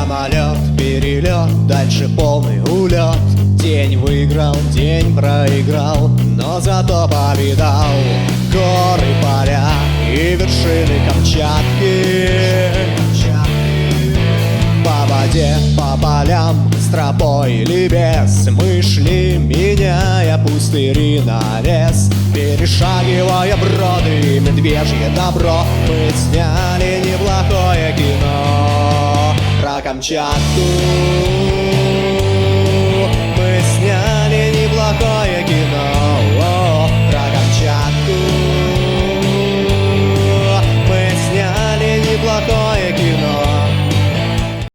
Самолет, перелет, дальше полный улет. День выиграл, день проиграл, но зато повидал горы, поля и вершины Камчатки. По воде, по полям, с тропой или без, мы шли, меняя пустыри на лес. Перешагивая броды и медвежье добро, мы сняли неплохое кино про Камчатку. Мы сняли неплохое